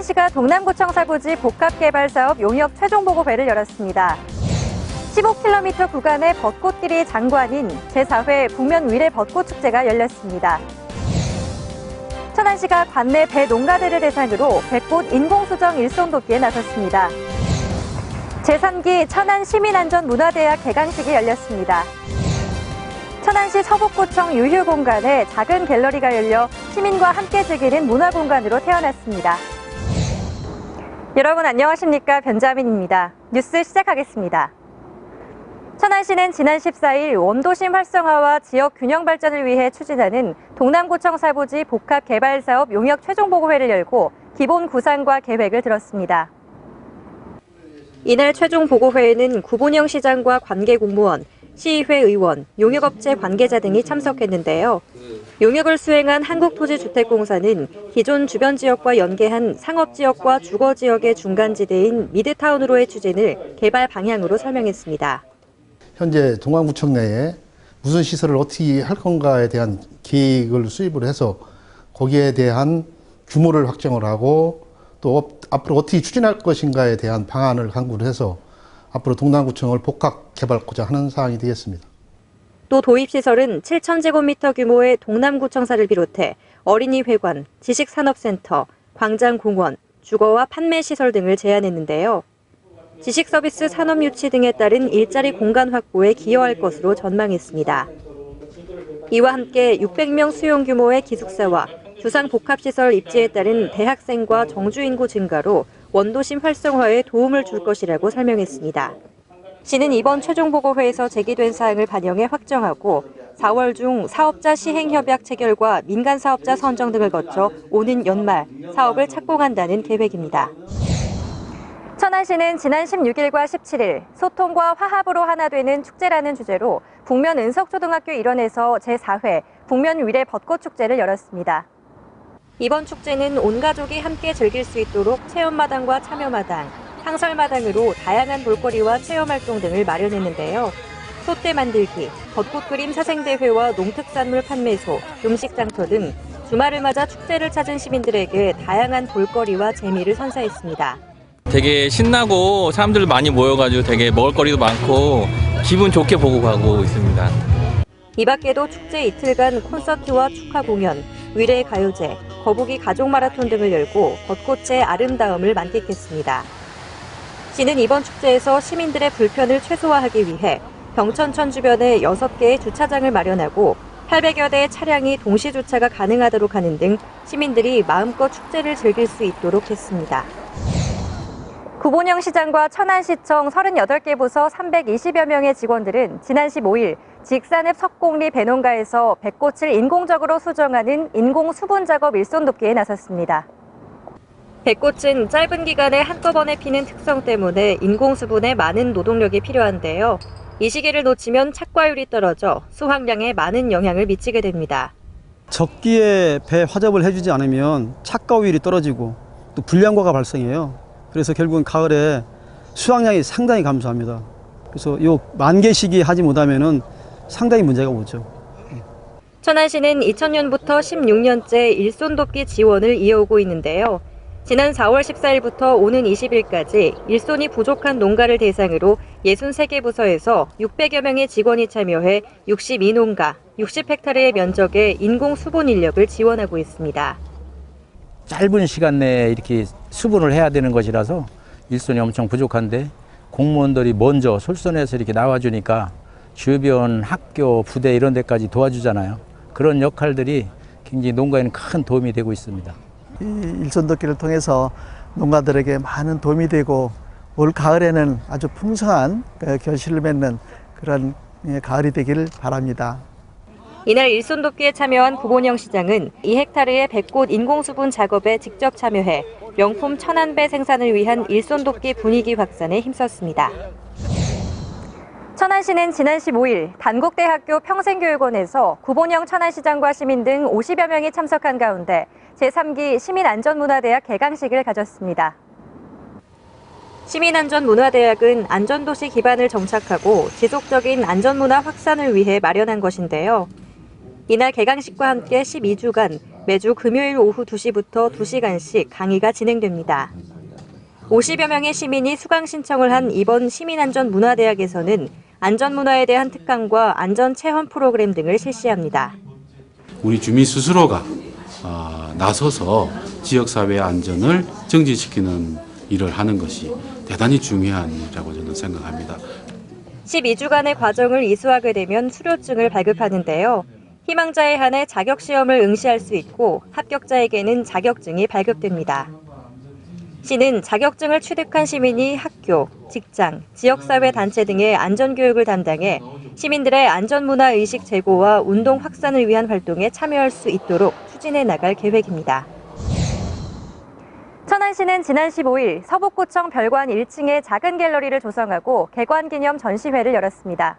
천안시가 동남구청 사부지 복합개발사업 용역 최종보고회를 열었습니다. 15km 구간의 벚꽃길이 장관인 제4회 북면 위례 벚꽃축제가 열렸습니다. 천안시가 관내 배 농가들을 대상으로 벚꽃 인공수정 일손 돕기에 나섰습니다. 제3기 천안시민안전문화대학 개강식이 열렸습니다. 천안시 서북구청 유휴공간에 작은 갤러리가 열려 시민과 함께 즐기는 문화공간으로 태어났습니다. 여러분 안녕하십니까? 변자민입니다. 뉴스 시작하겠습니다. 천안시는 지난 14일 원도심 활성화와 지역 균형 발전을 위해 추진하는 동남구청 사부지 복합개발사업 용역 최종보고회를 열고 기본 구상과 계획을 들었습니다. 이날 최종보고회에는 구본영 시장과 관계공무원, 시의회 의원, 용역업체 관계자 등이 참석했는데요. 용역을 수행한 한국토지주택공사는 기존 주변 지역과 연계한 상업지역과 주거지역의 중간지대인 미드타운으로의 추진을 개발 방향으로 설명했습니다. 현재 동남구청 내에 무슨 시설을 어떻게 할 건가에 대한 계획을 수립을 해서 거기에 대한 규모를 확정을 하고 또 앞으로 어떻게 추진할 것인가에 대한 방안을 강구를 해서 앞으로 동남구청을 복합 개발하고자 하는 사항이 되겠습니다. 또 도입시설은 7,000제곱미터 규모의 동남구청사를 비롯해 어린이회관, 지식산업센터, 광장공원, 주거와 판매시설 등을 제안했는데요. 지식서비스 산업유치 등에 따른 일자리 공간 확보에 기여할 것으로 전망했습니다. 이와 함께 600명 수용 규모의 기숙사와 주상복합시설 입지에 따른 대학생과 정주인구 증가로 원도심 활성화에 도움을 줄 것이라고 설명했습니다. 시는 이번 최종보고회에서 제기된 사항을 반영해 확정하고 4월 중 사업자 시행협약 체결과 민간사업자 선정 등을 거쳐 오는 연말 사업을 착공한다는 계획입니다. 천안시는 지난 16일과 17일 소통과 화합으로 하나 되는 축제라는 주제로 북면 은석초등학교 일원에서 제4회 북면 위례 벚꽃축제를 열었습니다. 이번 축제는 온 가족이 함께 즐길 수 있도록 체험마당과 참여마당, 상설마당으로 다양한 볼거리와 체험활동 등을 마련했는데요. 솥대 만들기, 벚꽃 그림 사생대회와 농특산물 판매소, 음식장터 등 주말을 맞아 축제를 찾은 시민들에게 다양한 볼거리와 재미를 선사했습니다. 되게 신나고 사람들 많이 모여가지고 되게 먹을거리도 많고 기분 좋게 보고 가고 있습니다. 이 밖에도 축제 이틀간 콘서트와 축하 공연, 위례 가요제, 거북이 가족 마라톤 등을 열고 벚꽃의 아름다움을 만끽했습니다. 시는 이번 축제에서 시민들의 불편을 최소화하기 위해 병천천 주변에 6개의 주차장을 마련하고 800여 대의 차량이 동시 주차가 가능하도록 하는 등 시민들이 마음껏 축제를 즐길 수 있도록 했습니다. 구본영 시장과 천안시청 38개 부서 320여 명의 직원들은 지난 15일 직산읍 석공리 배농가에서 벚꽃을 인공적으로 수정하는 인공수분 작업 일손 돕기에 나섰습니다. 벚꽃은 짧은 기간에 한꺼번에 피는 특성 때문에 인공수분에 많은 노동력이 필요한데요. 이 시기를 놓치면 착과율이 떨어져 수확량에 많은 영향을 미치게 됩니다. 적기에 배 화접을 해주지 않으면 착과율이 떨어지고 또 불량과가 발생해요. 그래서 결국은 가을에 수확량이 상당히 감소합니다. 그래서 이 만개 시기에 하지 못하면은 상당히 문제가 오죠. 천안시는 2000년부터 16년째 일손 돕기 지원을 이어오고 있는데요. 지난 4월 14일부터 오는 20일까지 일손이 부족한 농가를 대상으로 63개 부서에서 600여 명의 직원이 참여해 62농가, 60헥타르의 면적에 인공 수분 인력을 지원하고 있습니다. 짧은 시간 내에 이렇게 수분을 해야 되는 것이라서 일손이 엄청 부족한데 공무원들이 먼저 솔선해서 이렇게 나와주니까 주변 학교, 부대 이런 데까지 도와주잖아요. 그런 역할들이 굉장히 농가에는 큰 도움이 되고 있습니다. 이 일손 돕기를 통해서 농가들에게 많은 도움이 되고 올 가을에는 아주 풍성한 결실을 맺는 그런 가을이 되기를 바랍니다. 이날 일손 돕기에 참여한 구본영 시장은 2헥타르의 벚꽃 인공수분 작업에 직접 참여해 명품 천안배 생산을 위한 일손 돕기 분위기 확산에 힘썼습니다. 천안시는 지난 15일 단국대학교 평생교육원에서 구본영 천안시장과 시민 등 50여 명이 참석한 가운데 제3기 시민안전문화대학 개강식을 가졌습니다. 시민안전문화대학은 안전도시 기반을 정착하고 지속적인 안전문화 확산을 위해 마련한 것인데요. 이날 개강식과 함께 12주간 매주 금요일 오후 2시부터 2시간씩 강의가 진행됩니다. 50여 명의 시민이 수강 신청을 한 이번 시민안전문화대학에서는 안전문화에 대한 특강과 안전체험 프로그램 등을 실시합니다. 우리 주민 스스로가 나서서 지역사회의 안전을 정지시키는 일을 하는 것이 대단히 중요한 일이라고 저는 생각합니다. 12주간의 과정을 이수하게 되면 수료증을 발급하는데요. 희망자에 한해 자격시험을 응시할 수 있고 합격자에게는 자격증이 발급됩니다. 시는 자격증을 취득한 시민이 학교, 직장, 지역사회 단체 등의 안전교육을 담당해 시민들의 안전문화의식 제고와 운동 확산을 위한 활동에 참여할 수 있도록 추진해 나갈 계획입니다. 천안시는 지난 15일 서북구청 별관 1층에 작은 갤러리를 조성하고 개관기념 전시회를 열었습니다.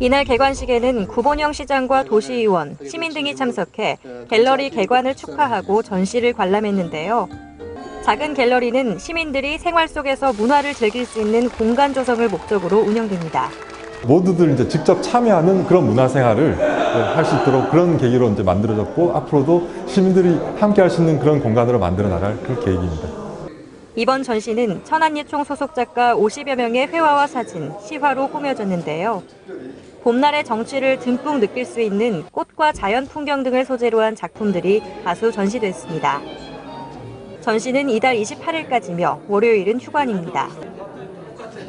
이날 개관식에는 구본영 시장과 도시의원, 시민 등이 참석해 갤러리 개관을 축하하고 전시를 관람했는데요. 작은 갤러리는 시민들이 생활 속에서 문화를 즐길 수 있는 공간 조성을 목적으로 운영됩니다. 모두들 이제 직접 참여하는 그런 문화생활을 할 수 있도록 그런 계기로 이제 만들어졌고 앞으로도 시민들이 함께 할 수 있는 그런 공간으로 만들어 나갈 그 계획입니다. 이번 전시는 천안예총 소속 작가 50여 명의 회화와 사진, 시화로 꾸며졌는데요. 봄날의 정취를 듬뿍 느낄 수 있는 꽃과 자연 풍경 등을 소재로 한 작품들이 다수 전시됐습니다. 전시는 이달 28일까지며 월요일은 휴관입니다.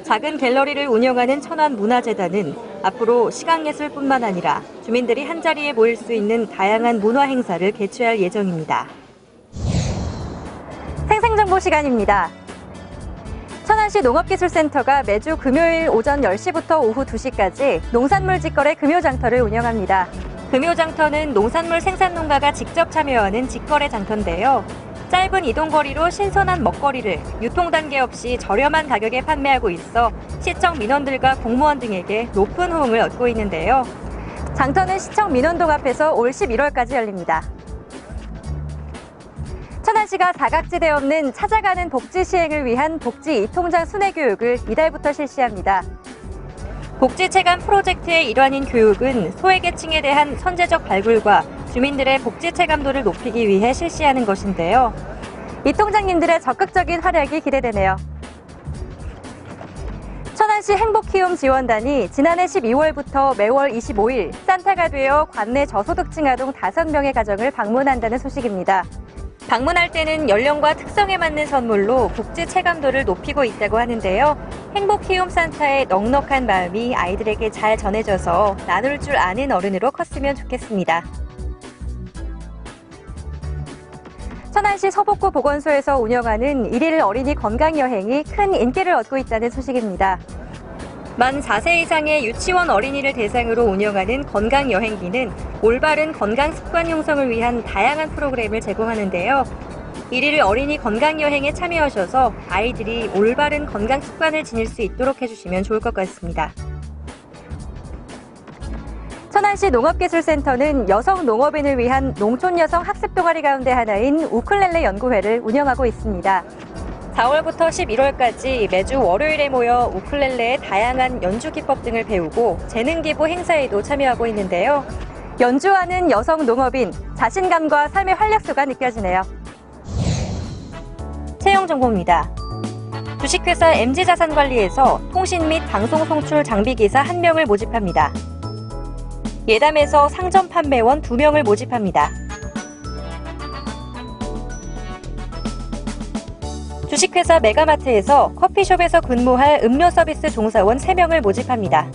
작은 갤러리를 운영하는 천안문화재단은 앞으로 시각예술뿐만 아니라 주민들이 한자리에 모일 수 있는 다양한 문화 행사를 개최할 예정입니다. 생생정보 시간입니다. 천안시 농업기술센터가 매주 금요일 오전 10시부터 오후 2시까지 농산물 직거래 금요장터를 운영합니다. 금요장터는 농산물 생산농가가 직접 참여하는 직거래 장터인데요. 짧은 이동거리로 신선한 먹거리를 유통단계 없이 저렴한 가격에 판매하고 있어 시청 민원들과 공무원 등에게 높은 호응을 얻고 있는데요. 장터는 시청 민원동 앞에서 올 11월까지 열립니다. 천안시가 사각지대 없는 찾아가는 복지 시행을 위한 복지 이통장 순회 교육을 이달부터 실시합니다. 복지 체감 프로젝트의 일환인 교육은 소외계층에 대한 선제적 발굴과 주민들의 복지 체감도를 높이기 위해 실시하는 것인데요. 이통장님들의 적극적인 활약이 기대되네요. 천안시 행복키움 지원단이 지난해 12월부터 매월 25일 산타가 되어 관내 저소득층 아동 5명의 가정을 방문한다는 소식입니다. 방문할 때는 연령과 특성에 맞는 선물로 복지 체감도를 높이고 있다고 하는데요. 행복키움 산타의 넉넉한 마음이 아이들에게 잘 전해져서 나눌 줄 아는 어른으로 컸으면 좋겠습니다. 천안시 서북구 보건소에서 운영하는 1일 어린이 건강여행이 큰 인기를 얻고 있다는 소식입니다. 만 4세 이상의 유치원 어린이를 대상으로 운영하는 건강여행기는 올바른 건강습관 형성을 위한 다양한 프로그램을 제공하는데요. 1일 어린이 건강여행에 참여하셔서 아이들이 올바른 건강습관을 지닐 수 있도록 해주시면 좋을 것 같습니다. 천안시 농업기술센터는 여성 농업인을 위한 농촌 여성 학습 동아리 가운데 하나인 우쿨렐레 연구회를 운영하고 있습니다. 4월부터 11월까지 매주 월요일에 모여 우쿨렐레의 다양한 연주 기법 등을 배우고 재능 기부 행사에도 참여하고 있는데요. 연주하는 여성 농업인, 자신감과 삶의 활력소가 느껴지네요. 채용 정보입니다. 주식회사 MG자산관리에서 통신 및 방송 송출 장비기사 1명을 모집합니다. 예담에서 상점 판매원 2명을 모집합니다. 주식회사 메가마트에서 커피숍에서 근무할 음료 서비스 종사원 3명을 모집합니다.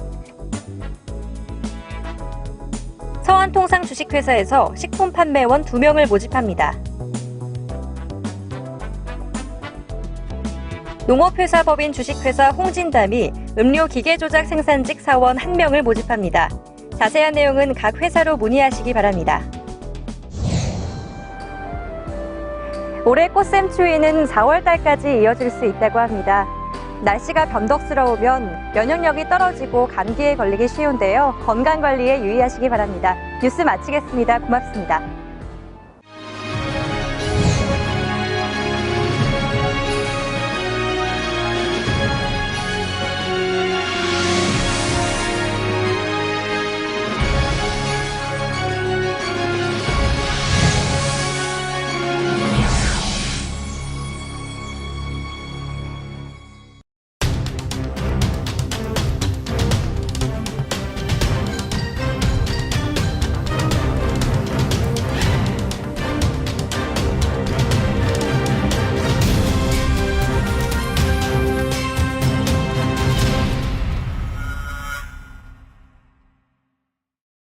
서한통상 주식회사에서 식품 판매원 2명을 모집합니다. 농업회사 법인 주식회사 홍진담이 음료 기계 조작 생산직 사원 1명을 모집합니다. 자세한 내용은 각 회사로 문의하시기 바랍니다. 올해 꽃샘 추위는 4월달까지 이어질 수 있다고 합니다. 날씨가 변덕스러우면 면역력이 떨어지고 감기에 걸리기 쉬운데요. 건강관리에 유의하시기 바랍니다. 뉴스 마치겠습니다. 고맙습니다.